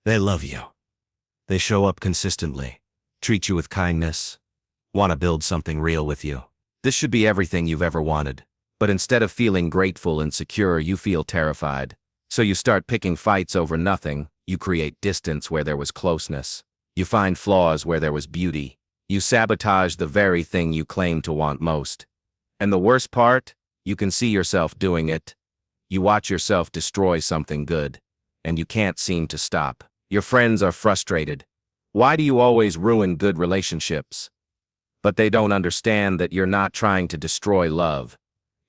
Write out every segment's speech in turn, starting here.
They love you. They show up consistently, treat you with kindness, want to build something real with you. This should be everything you've ever wanted. But instead of feeling grateful and secure, you feel terrified. So you start picking fights over nothing. You create distance where there was closeness. You find flaws where there was beauty. You sabotage the very thing you claim to want most. And the worst part, you can see yourself doing it. You watch yourself destroy something good, and you can't seem to stop. Your friends are frustrated. Why do you always ruin good relationships? But they don't understand that you're not trying to destroy love.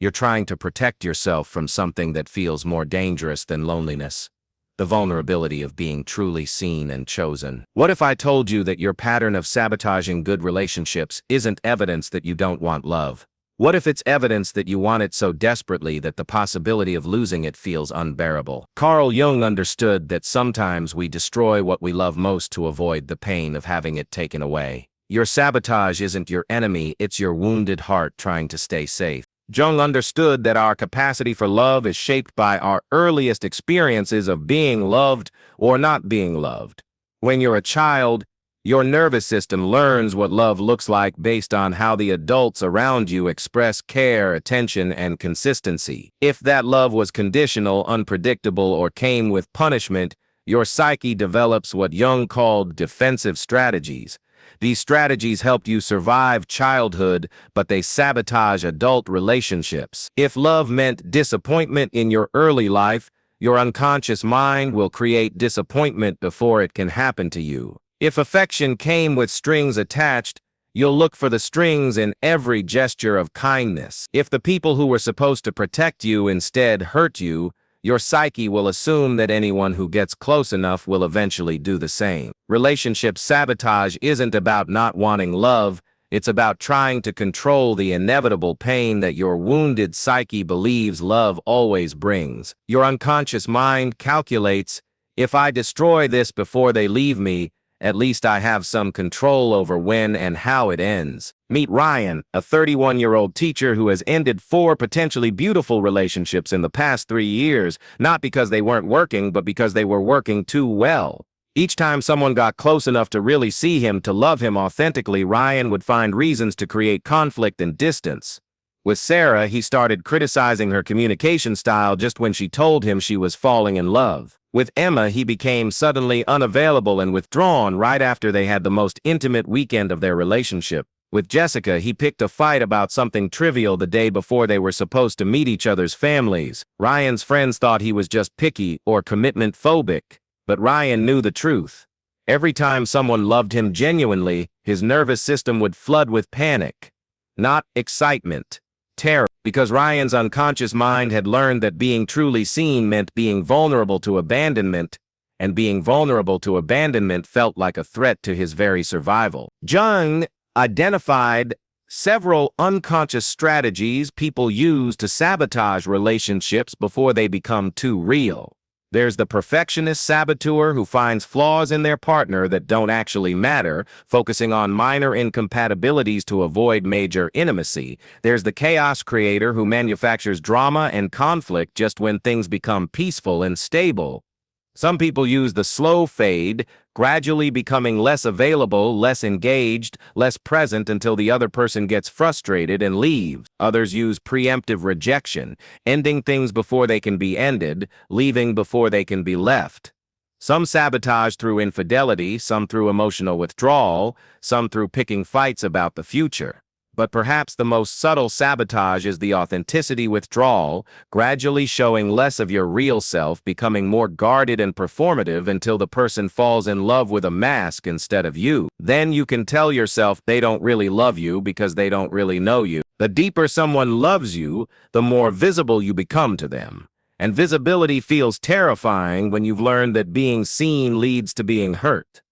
You're trying to protect yourself from something that feels more dangerous than loneliness. The vulnerability of being truly seen and chosen. What if I told you that your pattern of sabotaging good relationships isn't evidence that you don't want love? What if it's evidence that you want it so desperately that the possibility of losing it feels unbearable? Carl Jung understood that sometimes we destroy what we love most to avoid the pain of having it taken away. Your sabotage isn't your enemy, it's your wounded heart trying to stay safe. Jung understood that our capacity for love is shaped by our earliest experiences of being loved or not being loved. When you're a child, your nervous system learns what love looks like based on how the adults around you express care, attention, and consistency. If that love was conditional, unpredictable, or came with punishment, your psyche develops what Jung called defensive strategies. These strategies helped you survive childhood, but they sabotage adult relationships. If love meant disappointment in your early life, your unconscious mind will create disappointment before it can happen to you. If affection came with strings attached, you'll look for the strings in every gesture of kindness. If the people who were supposed to protect you instead hurt you, your psyche will assume that anyone who gets close enough will eventually do the same. Relationship sabotage isn't about not wanting love, it's about trying to control the inevitable pain that your wounded psyche believes love always brings. Your unconscious mind calculates, if I destroy this before they leave me, at least I have some control over when and how it ends. Meet Ryan, a 31-year-old teacher who has ended 4 potentially beautiful relationships in the past 3 years, not because they weren't working, but because they were working too well. Each time someone got close enough to really see him, to love him authentically, Ryan would find reasons to create conflict and distance. With Sarah, he started criticizing her communication style just when she told him she was falling in love. With Emma, he became suddenly unavailable and withdrawn right after they had the most intimate weekend of their relationship. With Jessica, he picked a fight about something trivial the day before they were supposed to meet each other's families. Ryan's friends thought he was just picky or commitment phobic, but Ryan knew the truth. Every time someone loved him genuinely, his nervous system would flood with panic, not excitement. Terror, because Ryan's unconscious mind had learned that being truly seen meant being vulnerable to abandonment, and being vulnerable to abandonment felt like a threat to his very survival. Jung identified several unconscious strategies people use to sabotage relationships before they become too real. There's the perfectionist saboteur who finds flaws in their partner that don't actually matter, focusing on minor incompatibilities to avoid major intimacy. There's the chaos creator who manufactures drama and conflict just when things become peaceful and stable. Some people use the slow fade, gradually becoming less available, less engaged, less present until the other person gets frustrated and leaves. Others use preemptive rejection, ending things before they can be ended, leaving before they can be left. Some sabotage through infidelity, some through emotional withdrawal, some through picking fights about the future. But perhaps the most subtle sabotage is the authenticity withdrawal, gradually showing less of your real self, becoming more guarded and performative until the person falls in love with a mask instead of you. Then you can tell yourself they don't really love you because they don't really know you. The deeper someone loves you, the more visible you become to them. And visibility feels terrifying when you've learned that being seen leads to being hurt.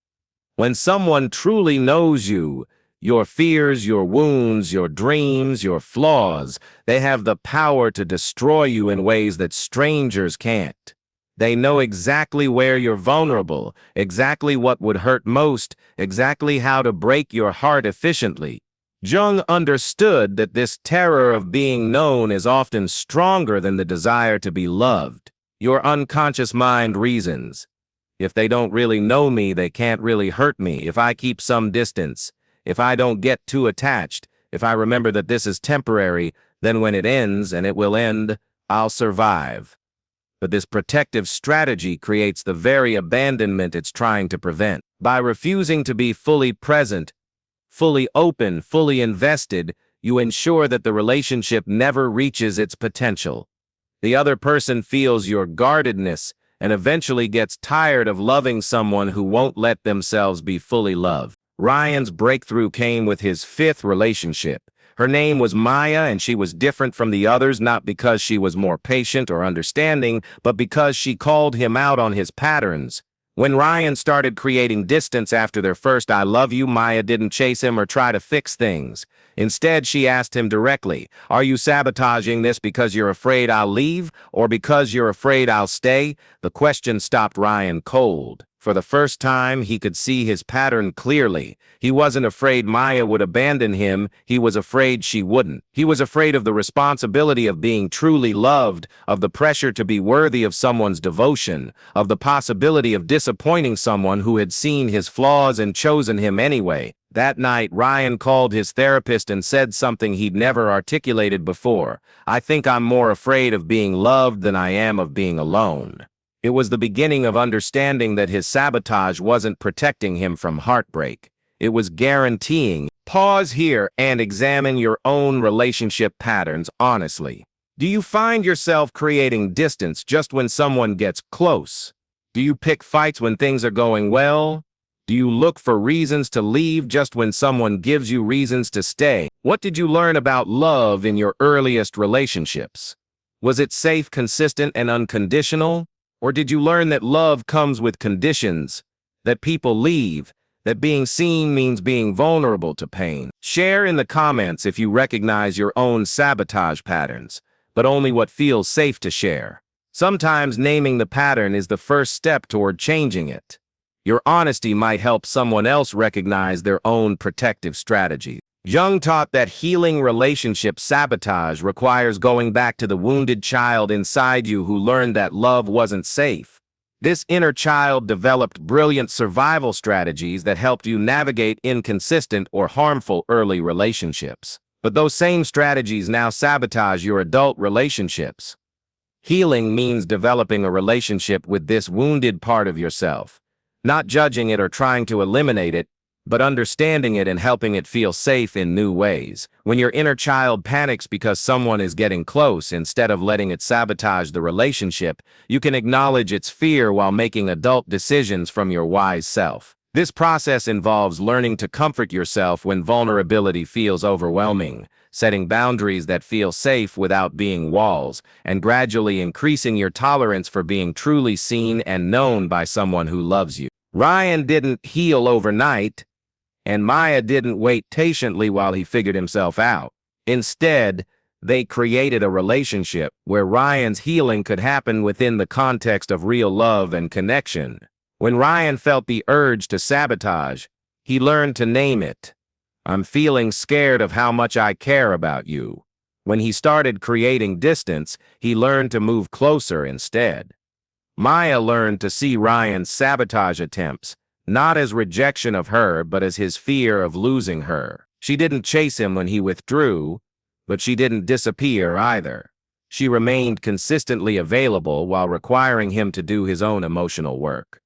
When someone truly knows you, your fears, your wounds, your dreams, your flaws, they have the power to destroy you in ways that strangers can't. They know exactly where you're vulnerable, exactly what would hurt most, exactly how to break your heart efficiently. Jung understood that this terror of being known is often stronger than the desire to be loved. Your unconscious mind reasons, If they don't really know me, they can't really hurt me. If I keep some distance, if I don't get too attached, if I remember that this is temporary, then when it ends, and it will end, I'll survive. But this protective strategy creates the very abandonment it's trying to prevent. By refusing to be fully present, fully open, fully invested, you ensure that the relationship never reaches its potential. The other person feels your guardedness and eventually gets tired of loving someone who won't let themselves be fully loved. Ryan's breakthrough came with his fifth relationship. Her name was Maya, and she was different from the others, not because she was more patient or understanding, but because she called him out on his patterns. When Ryan started creating distance after their first "I love you," Maya didn't chase him or try to fix things. Instead, she asked him directly, "Are you sabotaging this because you're afraid I'll leave, or because you're afraid I'll stay?" The question stopped Ryan cold. For the first time, he could see his pattern clearly. He wasn't afraid Maya would abandon him, he was afraid she wouldn't. He was afraid of the responsibility of being truly loved, of the pressure to be worthy of someone's devotion, of the possibility of disappointing someone who had seen his flaws and chosen him anyway. That night, Ryan called his therapist and said something he'd never articulated before. "I think I'm more afraid of being loved than I am of being alone." It was the beginning of understanding that his sabotage wasn't protecting him from heartbreak. It was guaranteeing. Pause here and examine your own relationship patterns honestly. Do you find yourself creating distance just when someone gets close? Do you pick fights when things are going well? Do you look for reasons to leave just when someone gives you reasons to stay? What did you learn about love in your earliest relationships? Was it safe, consistent, and unconditional? Or did you learn that love comes with conditions, that people leave, that being seen means being vulnerable to pain? Share in the comments if you recognize your own sabotage patterns, but only what feels safe to share. Sometimes naming the pattern is the first step toward changing it. Your honesty might help someone else recognize their own protective strategy. Jung taught that healing relationship sabotage requires going back to the wounded child inside you who learned that love wasn't safe. This inner child developed brilliant survival strategies that helped you navigate inconsistent or harmful early relationships. But those same strategies now sabotage your adult relationships. Healing means developing a relationship with this wounded part of yourself, not judging it or trying to eliminate it, but understanding it and helping it feel safe in new ways. When your inner child panics because someone is getting close, instead of letting it sabotage the relationship, you can acknowledge its fear while making adult decisions from your wise self. This process involves learning to comfort yourself when vulnerability feels overwhelming, setting boundaries that feel safe without being walls, and gradually increasing your tolerance for being truly seen and known by someone who loves you. Ryan didn't heal overnight, and Maya didn't wait patiently while he figured himself out. Instead, they created a relationship where Ryan's healing could happen within the context of real love and connection. When Ryan felt the urge to sabotage, he learned to name it. "I'm feeling scared of how much I care about you." When he started creating distance, he learned to move closer instead. Maya learned to see Ryan's sabotage attempts not as rejection of her, but as his fear of losing her. She didn't chase him when he withdrew, but she didn't disappear either. She remained consistently available while requiring him to do his own emotional work.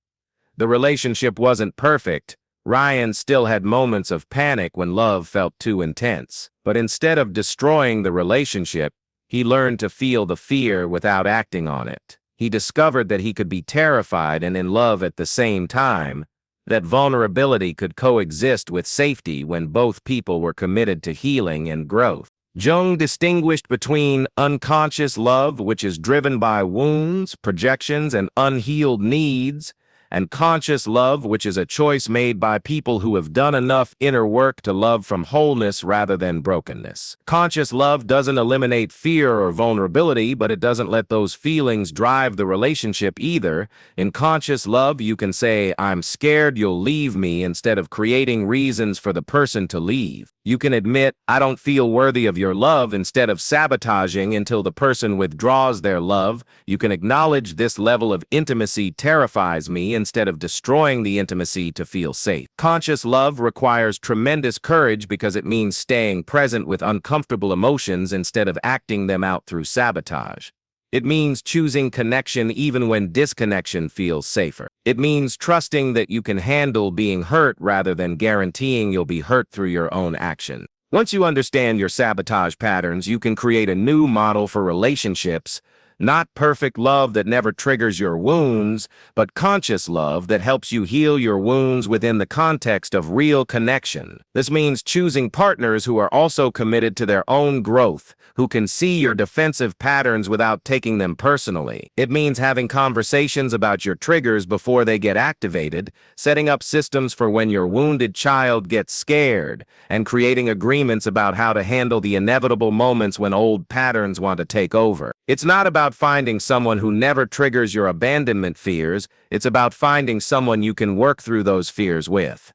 The relationship wasn't perfect. Ryan still had moments of panic when love felt too intense. But instead of destroying the relationship, he learned to feel the fear without acting on it. He discovered that he could be terrified and in love at the same time, that vulnerability could coexist with safety when both people were committed to healing and growth. Jung distinguished between unconscious love, which is driven by wounds, projections, and unhealed needs, and conscious love, which is a choice made by people who have done enough inner work to love from wholeness rather than brokenness. Conscious love doesn't eliminate fear or vulnerability, but it doesn't let those feelings drive the relationship either. In conscious love, you can say, "I'm scared you'll leave me," instead of creating reasons for the person to leave. You can admit, I don't feel worthy of your love instead of sabotaging until the person withdraws their love. You can acknowledge this level of intimacy terrifies me instead of destroying the intimacy to feel safe. Conscious love requires tremendous courage because it means staying present with uncomfortable emotions instead of acting them out through sabotage. It means choosing connection even when disconnection feels safer. It means trusting that you can handle being hurt rather than guaranteeing you'll be hurt through your own action. Once you understand your sabotage patterns, you can create a new model for relationships. Not perfect love that never triggers your wounds, but conscious love that helps you heal your wounds within the context of real connection. This means choosing partners who are also committed to their own growth, who can see your defensive patterns without taking them personally. It means having conversations about your triggers before they get activated, setting up systems for when your wounded child gets scared, and creating agreements about how to handle the inevitable moments when old patterns want to take over. It's not about finding someone who never triggers your abandonment fears, it's about finding someone you can work through those fears with.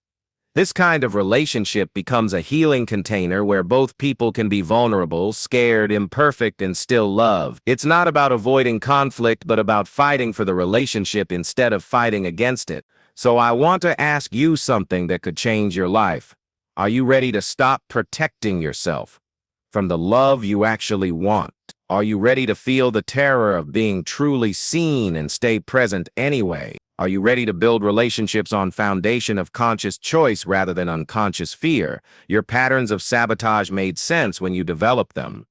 This kind of relationship becomes a healing container where both people can be vulnerable, scared, imperfect, and still love. It's not about avoiding conflict, but about fighting for the relationship instead of fighting against it. So I want to ask you something that could change your life. Are you ready to stop protecting yourself from the love you actually want? Are you ready to feel the terror of being truly seen and stay present anyway? Are you ready to build relationships on foundation of conscious choice rather than unconscious fear? Your patterns of sabotage made sense when you developed them.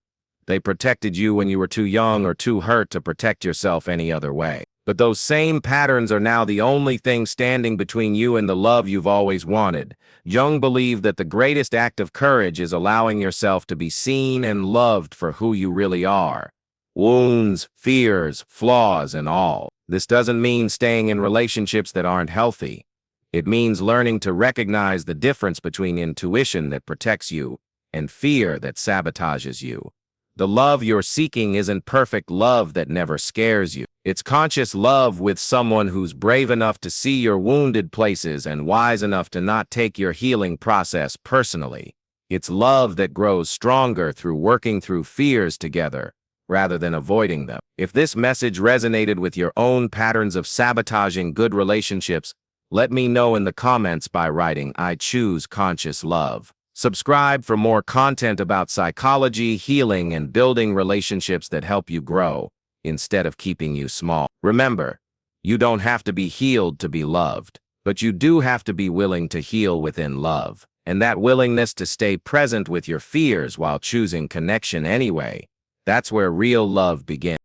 They protected you when you were too young or too hurt to protect yourself any other way. But those same patterns are now the only thing standing between you and the love you've always wanted. Jung believed that the greatest act of courage is allowing yourself to be seen and loved for who you really are. Wounds, fears, flaws, and all. This doesn't mean staying in relationships that aren't healthy. It means learning to recognize the difference between intuition that protects you and fear that sabotages you. The love you're seeking isn't perfect love that never scares you. It's conscious love with someone who's brave enough to see your wounded places and wise enough to not take your healing process personally. It's love that grows stronger through working through fears together, rather than avoiding them. If this message resonated with your own patterns of sabotaging good relationships, let me know in the comments by writing, "I choose conscious love." Subscribe for more content about psychology, healing, and building relationships that help you grow, instead of keeping you small. Remember, you don't have to be healed to be loved, but you do have to be willing to heal within love. And that willingness to stay present with your fears while choosing connection anyway, that's where real love begins.